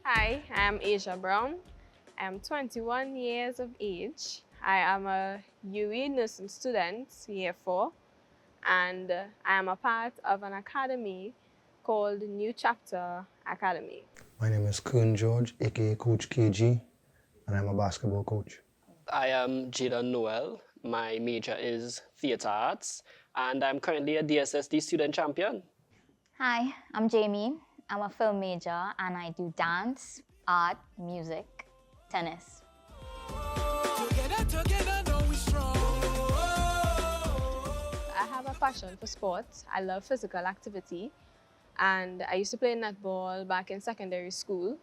Hi, I'm Ayjah Brown. I'm 21 years of age. I am a UE nursing student, year 4, and I am a part of an academy called New Chapter Academy. My name is Kern George, aka Coach KG, and I'm a basketball coach. I am Jadon Noel. My major is theatre arts, and I'm currently a DSSD student champion. Hi, I'm Jamie. I'm a film major and I do dance, art, music, tennis. I have a passion for sports. I love physical activity, and I used to play netball back in secondary school.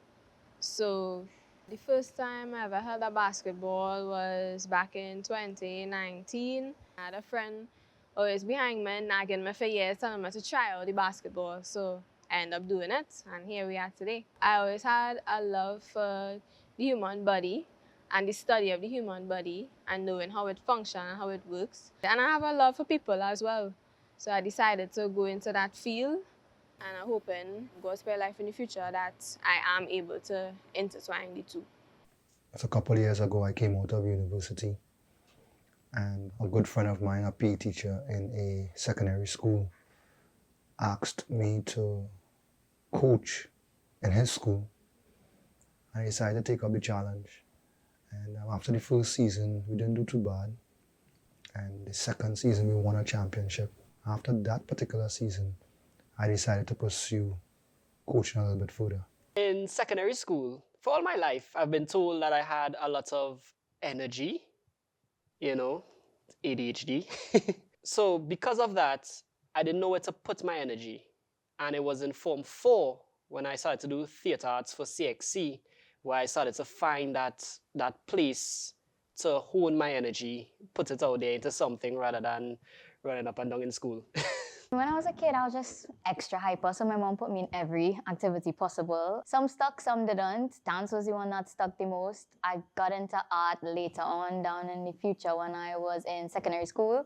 So the first time I ever held a basketball was back in 2019. I had a friend always behind me, nagging me for years, telling me to try out the basketball. So I ended up doing it, and here we are today. I always had a love for the human body and the study of the human body and knowing how it functions and how it works. And I have a love for people as well. So I decided to go into that field, and I'm hoping, God's spare life in the future, that I am able to intertwine the two. That's a couple of years ago, I came out of university, and a good friend of mine, a PE teacher in a secondary school, asked me to coach in his school. I decided to take up the challenge. And after the first season, we didn't do too bad. And the second season, we won a championship. After that particular season, I decided to pursue coaching a little bit further. In secondary school, for all my life, I've been told that I had a lot of energy, ADHD. So because of that, I didn't know where to put my energy. And it was in Form 4 when I started to do theatre arts for CXC, where I started to find that place to hone my energy, put it out there into something rather than running up and down in school. When I was a kid, I was just extra hyper, so my mom put me in every activity possible. Some stuck, some didn't. Dance was the one that stuck the most. I got into art later on, down in the future when I was in secondary school.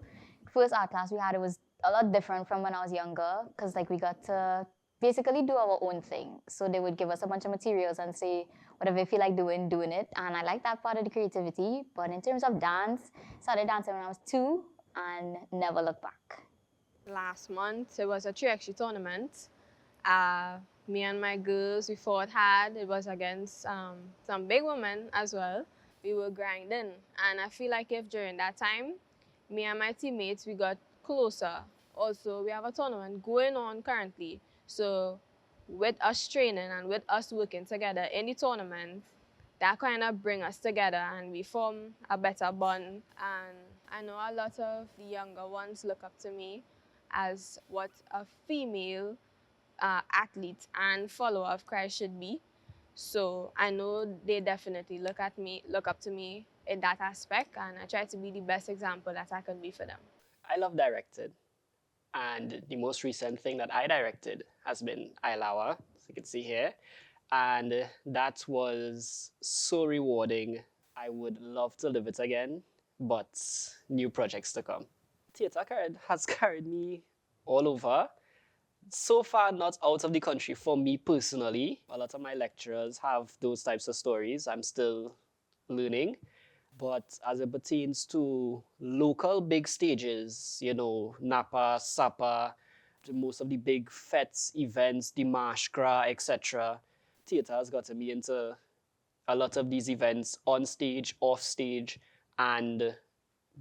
First art class we had, it was a lot different from when I was younger, because we got to basically do our own thing. So they would give us a bunch of materials and say, whatever you feel like doing it. And I like that part of the creativity. But in terms of dance, started dancing when I was 2 and never looked back. Last month, it was a 3x3 tournament. Me and my girls, we fought hard. It was against some big women as well. We were grinding. And I feel like if during that time, me and my teammates, we got closer. Also, we have a tournament going on currently. So with us training and with us working together in the tournament, that kind of bring us together and we form a better bond. And I know a lot of the younger ones look up to me as what a female athlete and follower of Christ should be. So I know they definitely look up to me in that aspect, and I try to be the best example that I can be for them. I love directing. And the most recent thing that I directed has been Ayjah, as you can see here. And that was so rewarding. I would love to live it again, but new projects to come. Theatre has carried me all over. So far, not out of the country for me personally. A lot of my lecturers have those types of stories. I'm still learning. But as it pertains to local big stages, Napa, Sapa, most of the big fets, events, the Marsh Gras, etc., theatre has gotten me into a lot of these events on stage, off stage, and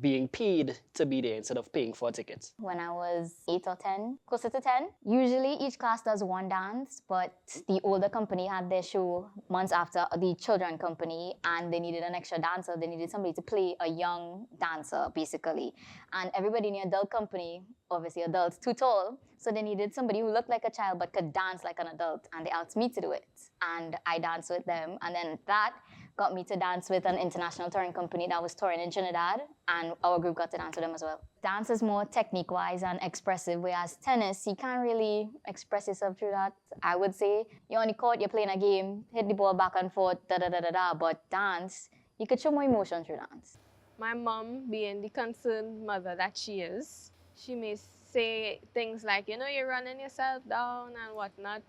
being paid to be there instead of paying for a ticket. When I was 8 or 10, closer to 10, usually each class does one dance, but the older company had their show months after the children company, and they needed an extra dancer. They needed somebody to play a young dancer, basically. And everybody in the adult company, obviously adults, too tall, so they needed somebody who looked like a child but could dance like an adult, and they asked me to do it. And I danced with them, and then that got me to dance with an international touring company that was touring in Trinidad, and our group got to dance with them as well. Dance is more technique-wise and expressive, whereas tennis, you can't really express yourself through that. I would say you're on the court, you're playing a game, hit the ball back and forth, da-da-da-da-da, but dance, you could show more emotion through dance. My mom, being the concerned mother that she is, she may say things like, you're running yourself down and whatnot.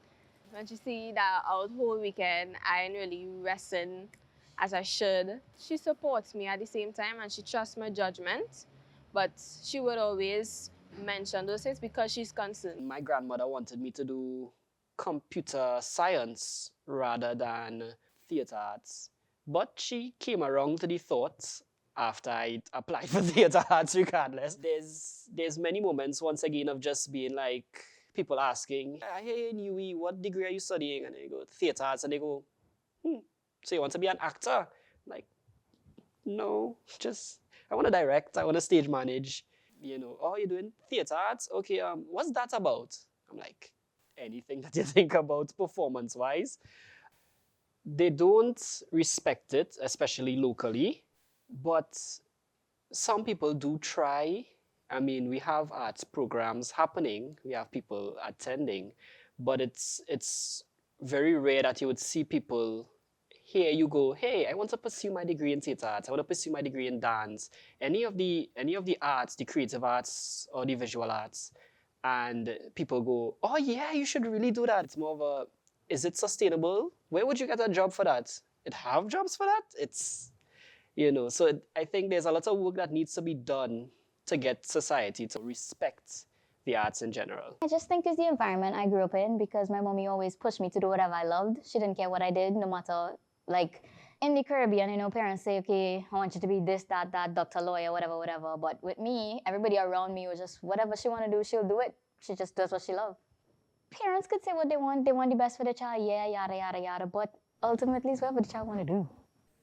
When she see that out whole weekend, I ain't really resting as I should. She supports me at the same time and she trusts my judgment. But she would always mention those things because she's concerned. My grandmother wanted me to do computer science rather than theatre arts. But she came around to the thought after I applied for theatre arts regardless. There's many moments once again of just being like, people asking, hey Newey, what degree are you studying? And they go, theatre arts, and they go, so you want to be an actor? I'm like, no, just, I want to direct, I want to stage manage. You know, oh, you're doing theatre arts? Okay, what's that about? I'm like, anything that you think about performance-wise. They don't respect it, especially locally, but some people do try. I mean, we have arts programs happening, we have people attending, but it's very rare that you would see people, here you go, hey, I want to pursue my degree in theatre arts, I want to pursue my degree in dance, any of the arts, the creative arts or the visual arts, and people go, oh yeah, you should really do that. It's more of a, is it sustainable? Where would you get a job for that? It have jobs for that? It's, you know, so I think there's a lot of work that needs to be done to get society to respect the arts in general. I just think it's the environment I grew up in because my mommy always pushed me to do whatever I loved. She didn't care what I did, no matter, like, in the Caribbean, you know, parents say, okay, I want you to be this, that, doctor, lawyer, whatever, whatever. But with me, everybody around me was just, whatever she want to do, she'll do it. She just does what she loves. Parents could say what they want the best for the child, yeah, yada, yada, yada, but ultimately it's whatever the child want to do.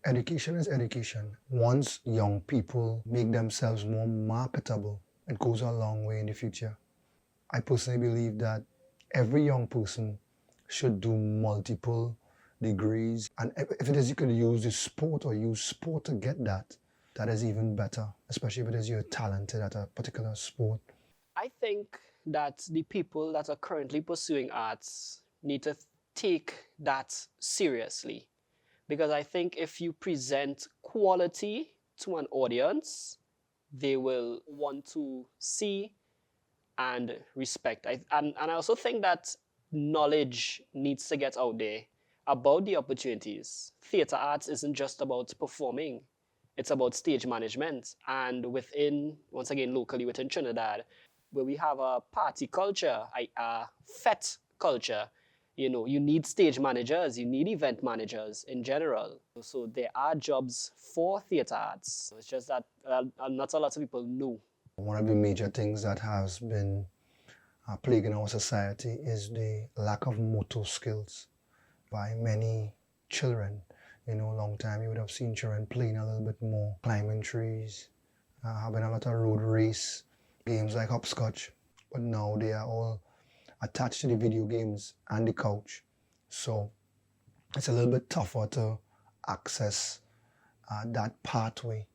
Education is education. Once young people make themselves more marketable, it goes a long way in the future. I personally believe that every young person should do multiple degrees, and if it is you could use the sport or use sport to get that, that is even better, especially if it is you're talented at a particular sport. I think that the people that are currently pursuing arts need to take that seriously. Because I think if you present quality to an audience, they will want to see and respect. And I also think that knowledge needs to get out there about the opportunities. Theatre arts isn't just about performing. It's about stage management. And within, once again, locally within Trinidad, where we have a party culture, a fete culture, you know, you need stage managers, you need event managers in general. So there are jobs for theatre arts. It's just that not a lot of people know. One of the major things that has been plaguing our society is the lack of motor skills by many children. You know, a long time you would have seen children playing a little bit more, climbing trees, having a lot of road race, games like hopscotch, but now they are all attached to the video games and the couch. So it's a little bit tougher to access that pathway.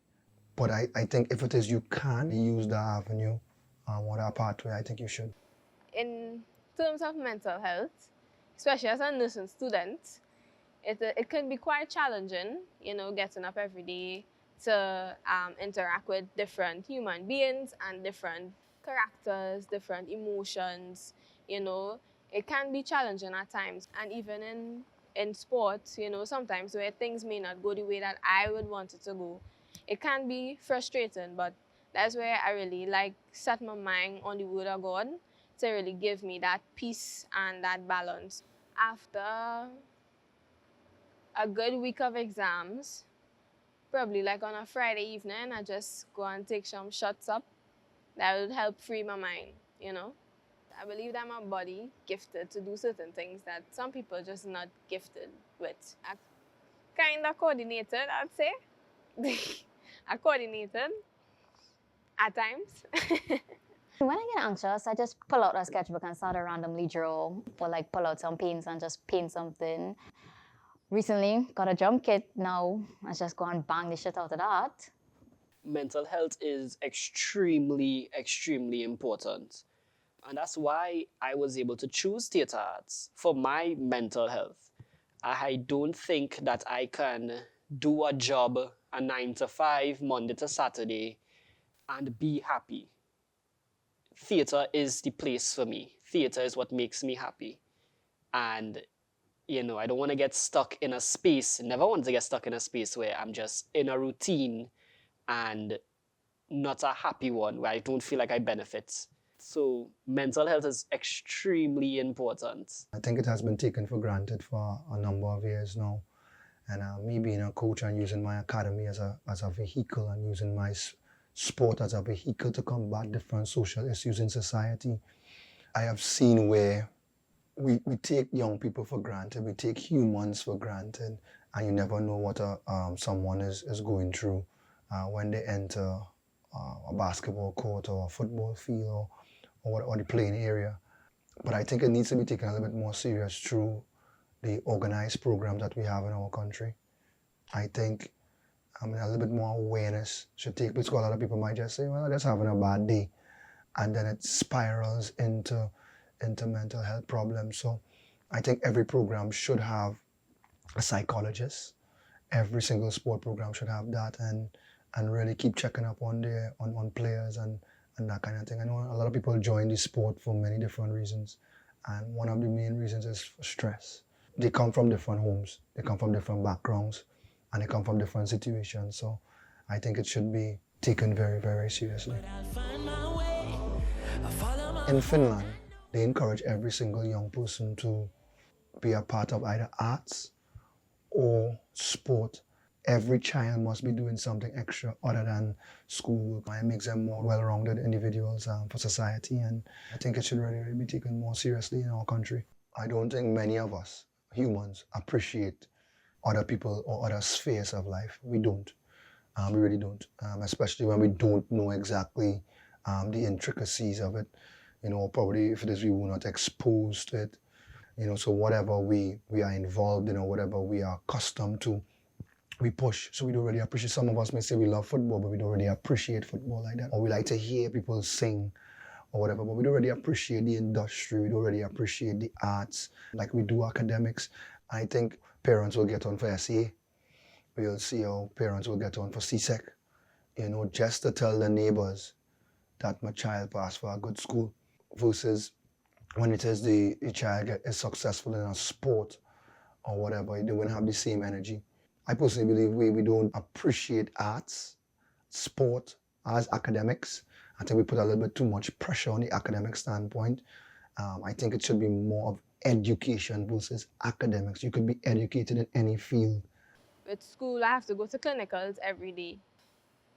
But I think if it is you can use that avenue or that pathway, I think you should. In terms of mental health, especially as a nursing student, it can be quite challenging, you know, getting up every day to interact with different human beings and different characters, different emotions, you know. It can be challenging at times. And even in sports, you know, sometimes where things may not go the way that I would want it to go, it can be frustrating, but that's where I really like set my mind on the word of God to really give me that peace and that balance. After a good week of exams, probably like on a Friday evening, I just go and take some shots up. That would help free my mind, you know. I believe that my body gifted to do certain things that some people just not gifted with. I kind of coordinated, I'd say. I coordinated at times. When I get anxious, I just pull out a sketchbook and start to randomly draw, or like pull out some paints and just paint something. Recently, got a drum kit. Now I just go and bang the shit out of that. Mental health is extremely, extremely important. And that's why I was able to choose theatre arts for my mental health. I don't think that I can do a job, a 9 to 5, Monday to Saturday, and be happy. Theatre is the place for me. Theatre is what makes me happy. And, I don't want to get stuck in a space, never want to get stuck in a space where I'm just in a routine and not a happy one, where I don't feel like I benefit. So mental health is extremely important. I think it has been taken for granted for a number of years now. And me being a coach and using my academy as a vehicle and using my sport as a vehicle to combat different social issues in society, I have seen where we take young people for granted, we take humans for granted, and you never know what someone is going through when they enter a basketball court or a football field or the playing area. But I think it needs to be taken a little bit more serious through the organized programs that we have in our country. I think a little bit more awareness should take place, because a lot of people might just say, well, I'm just having a bad day. And then it spirals into mental health problems. So I think every program should have a psychologist. Every single sport program should have that, and really keep checking up on players and that kind of thing. I know a lot of people join the sport for many different reasons, and one of the main reasons is for stress. They come from different homes, they come from different backgrounds, and they come from different situations. So I think it should be taken very, very seriously. In Finland, they encourage every single young person to be a part of either arts or sport. Every child must be doing something extra other than schoolwork. It makes them more well-rounded individuals for society, and I think it should really, really be taken more seriously in our country. I don't think many of us, humans, appreciate other people or other spheres of life. We don't. We really don't, especially when we don't know exactly the intricacies of it. Probably if it is we were not exposed to it. So whatever we are involved in or whatever we are accustomed to, we push. So we don't really appreciate. Some of us may say we love football, but we don't really appreciate football like that. Or we like to hear people sing or whatever, but we don't really appreciate the industry. We don't really appreciate the arts like we do academics. I think parents will get on for SEA. We'll see how parents will get on for CSEC, just to tell the neighbors that my child passed for a good school, versus when it is the child is successful in a sport or whatever, they won't have the same energy. I personally believe we don't appreciate arts, sport as academics. I think we put a little bit too much pressure on the academic standpoint. I think it should be more of education versus academics. You could be educated in any field. With school, I have to go to clinicals every day.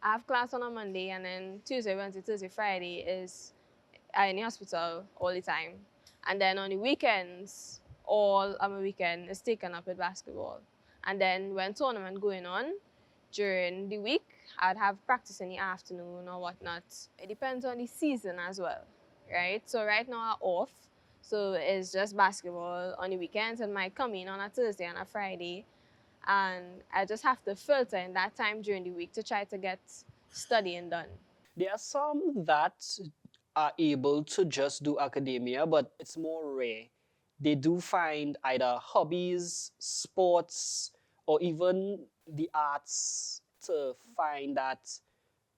I have class on a Monday, and then Tuesday, Wednesday, Thursday, Friday is in the hospital all the time. And then on the weekends, all of my weekend is taken up with basketball. And then when tournament going on, during the week, I'd have practice in the afternoon or whatnot. It depends on the season as well, right? So right now I'm off, so it's just basketball on the weekends, and might come in on a Thursday and a Friday. And I just have to filter in that time during the week to try to get studying done. There are some that are able to just do academia, but it's more rare. They do find either hobbies, sports, or even the arts to find that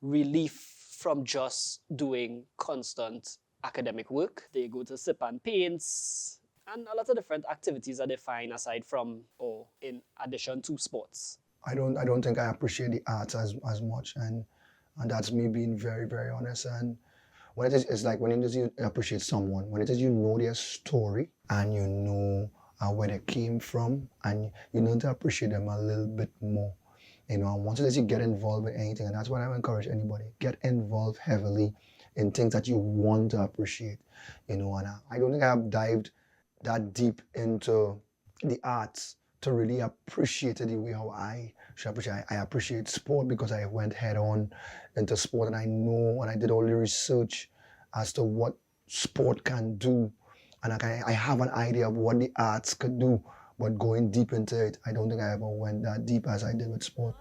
relief from just doing constant academic work. They go to sip and paints, and a lot of different activities that they find aside from or in addition to sports. I don't think I appreciate the arts as much, and that's me being very, very honest. And when it is, it's like when it is you appreciate someone, when it is you know their story and you know where they came from, and you know to appreciate them a little bit more. And once it is you get involved with anything, and that's what I encourage anybody, get involved heavily in things that you want to appreciate. And I don't think I have dived that deep into the arts to really appreciate it the way how I should appreciate. I appreciate sport because I went head on into sport, and I know, and I did all the research as to what sport can do, and I have an idea of what the arts could do, but going deep into it, I don't think I ever went that deep as I did with sport.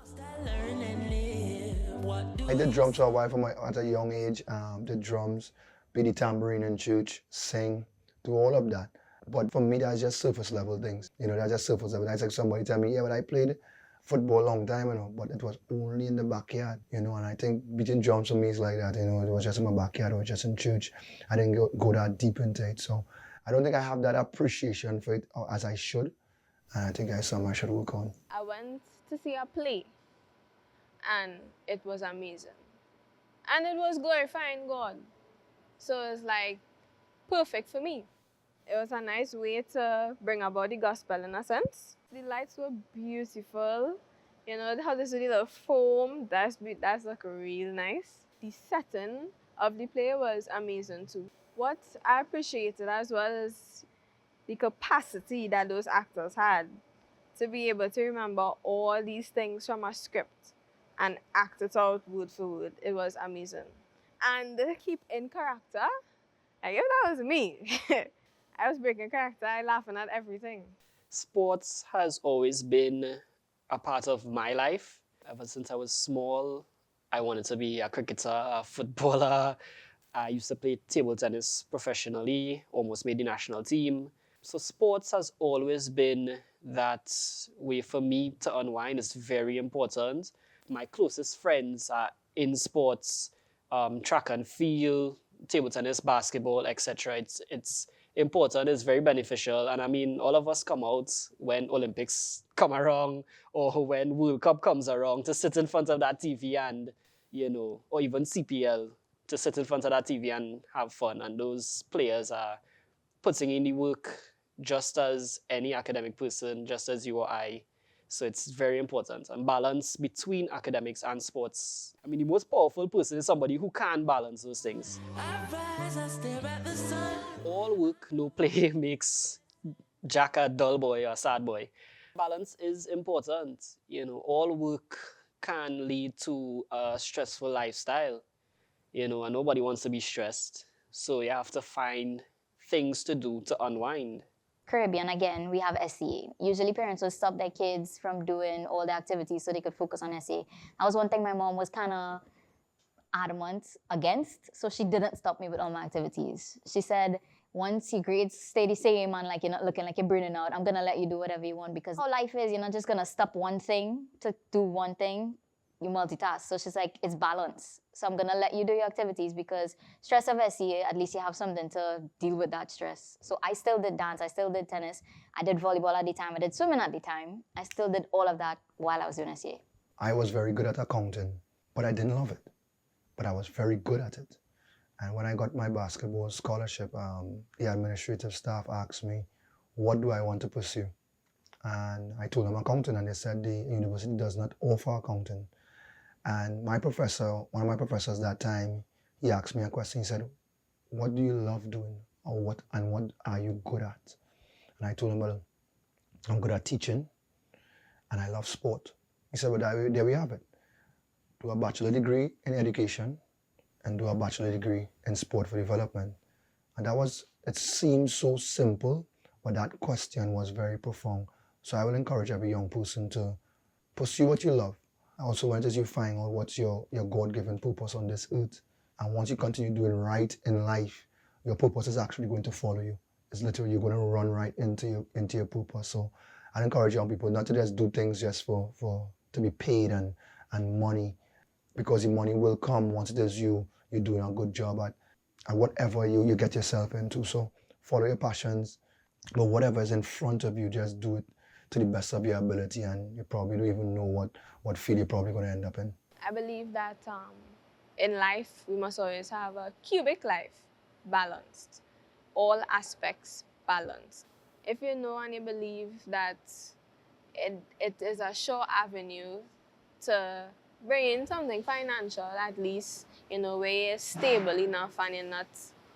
I did drums for a while at a young age, did drums, play the tambourine in church, sing, do all of that. But for me, that's just surface level things. That's just surface level. That's like somebody tell me, yeah, but I played football a long time, but it was only in the backyard, and I think beating drums for me is like that, it was just in my backyard or just in church. I didn't go that deep into it. So I don't think I have that appreciation for it as I should. And I think it's something I should work on. I went to see a play, and it was amazing. And it was glorifying God. So it's like perfect for me. It was a nice way to bring about the gospel in a sense. The lights were beautiful. You know how this little foam, that's like real nice. The setting of the play was amazing too. What I appreciated as well is the capacity that those actors had to be able to remember all these things from a script and act it out word for word. It was amazing. And keep in character, like if that was me, I was breaking character, I laughing at everything. Sports has always been a part of my life. Ever since I was small, I wanted to be a cricketer, a footballer. I used to play table tennis professionally, almost made the national team. So sports has always been that way for me to unwind. It's very important. My closest friends are in sports, track and field, table tennis, basketball, etc. It's important, it's very beneficial. And I mean, all of us come out when Olympics come around or when World Cup comes around to sit in front of that TV and, or even CPL, to sit in front of that TV and have fun. And those players are putting in the work just as any academic person, just as you or I. So it's very important. And balance between academics and sports. I mean, the most powerful person is somebody who can balance those things. All work, no play makes Jack a dull boy or a sad boy. Balance is important. All work can lead to a stressful lifestyle. And nobody wants to be stressed. So you have to find things to do to unwind. Caribbean, again, we have SEA. Usually parents would stop their kids from doing all the activities so they could focus on SEA. That was one thing my mom was kind of adamant against, so she didn't stop me with all my activities. She said, once your grades stay the same and like you're not looking like you're burning out, I'm gonna let you do whatever you want, because how life is, you're not just gonna stop one thing to do one thing. You multitask. So she's like, it's balance. So I'm gonna let you do your activities because stress of SEA, at least you have something to deal with that stress. So I still did dance, I still did tennis, I did volleyball at the time, I did swimming at the time. I still did all of that while I was doing SEA. I was very good at accounting, but I didn't love it. But I was very good at it. And when I got my basketball scholarship, the administrative staff asked me, what do I want to pursue? And I told them accounting, and they said the university does not offer accounting. And my professor, one of my professors that time, he asked me a question. He said, what do you love doing? Or what are you good at? And I told him, well, I'm good at teaching and I love sport. He said, well, there we have it. Do a bachelor degree in education and do a bachelor degree in sport for development. And it seemed so simple, but that question was very profound. So I will encourage every young person to pursue what you love. Also, once you find out what's your God-given purpose on this earth, and once you continue doing right in life, your purpose is actually going to follow you. It's literally, you're going to run right into your purpose. So I encourage young people not to just do things just to be paid and money, because the money will come once it is you're doing a good job at whatever you get yourself into. So follow your passions, but whatever is in front of you, just do it to the best of your ability, and you probably don't even know what field you're probably going to end up in. I believe that in life, we must always have a cubic life balanced, all aspects balanced. If you know and you believe that it is a sure avenue to bring in something financial, at least, where you're stable enough and you're not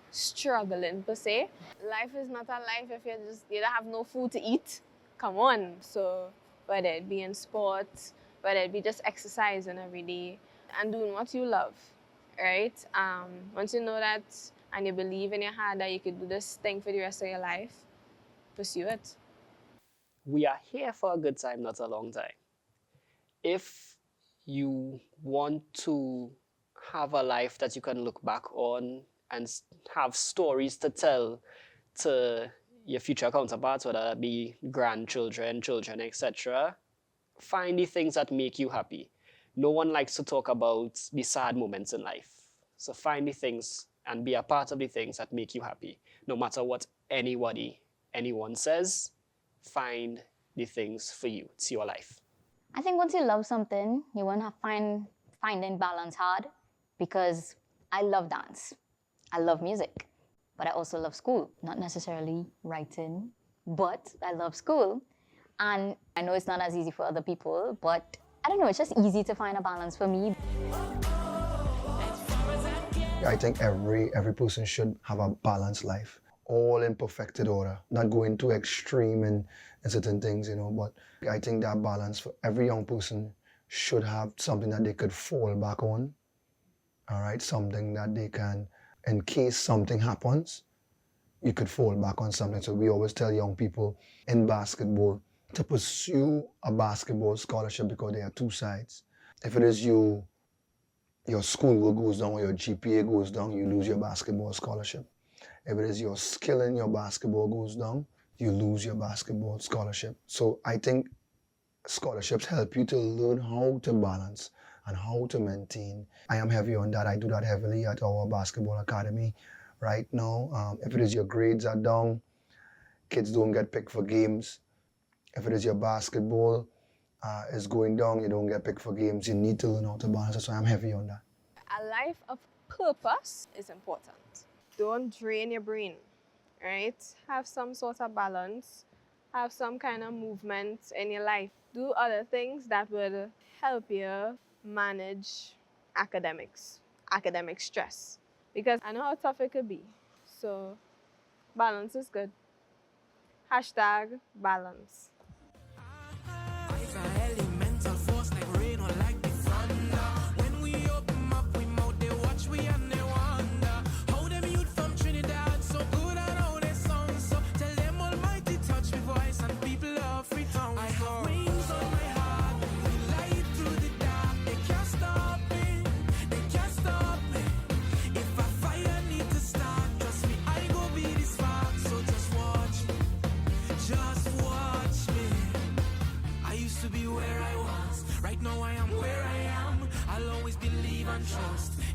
struggling per se. Life is not a life if you don't have no food to eat. Come on. So whether it be in sports, whether it be just exercising every day and doing what you love, right? Once you know that and you believe in your heart that you could do this thing for the rest of your life, pursue it. We are here for a good time, not a long time. If you want to have a life that you can look back on and have stories to tell to your future counterparts, whether it be grandchildren, children, etc., find the things that make you happy. No one likes to talk about the sad moments in life. So find the things and be a part of the things that make you happy. No matter what anyone says, find the things for you. It's your life. I think once you love something, you won't have finding balance hard, because I love dance. I love music, but I also love school. Not necessarily writing, but I love school. And I know it's not as easy for other people, but I don't know, it's just easy to find a balance for me. I think every person should have a balanced life, all in perfected order, not going too extreme in certain things, you know, but I think that balance for every young person should have something that they could fall back on, all right, something that they can, in case something happens, you could fall back on something. So we always tell young people in basketball to pursue a basketball scholarship, because there are two sides. If it is your school goes down or your GPA goes down, you lose your basketball scholarship. If it is your skill in your basketball goes down, you lose your basketball scholarship. So I think scholarships help you to learn how to balance and how to maintain. I am heavy on that. I do that heavily at our basketball academy right now. If it is your grades are down, kids don't get picked for games. If it is your basketball is going down, you don't get picked for games. You need to learn how to balance it. So I'm heavy on that. A life of purpose is important. Don't drain your brain, right? Have some sort of balance. Have some kind of movement in your life. Do other things that would help you manage academic stress. Because I know how tough it could be. So balance is good. Hashtag balance.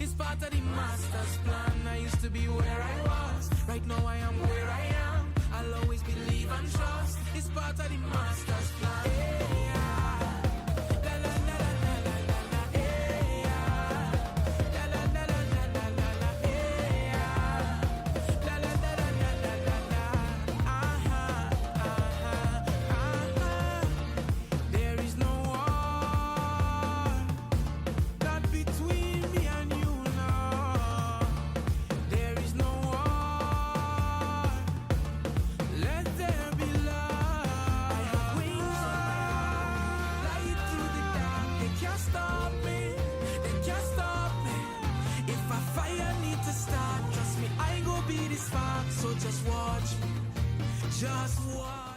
It's part of the master's plan. I used to be where I was. Right now I am where I am. I'll always believe and trust. It's part of the master's plan. Hey, yeah. La, la, la, la, la, la, la. Hey, yeah. La, la, la, la, la, la, la, la. Hey, yeah. La, la, la, la, la, la, la, la. There is no war, not between me and you. So just watch, just watch.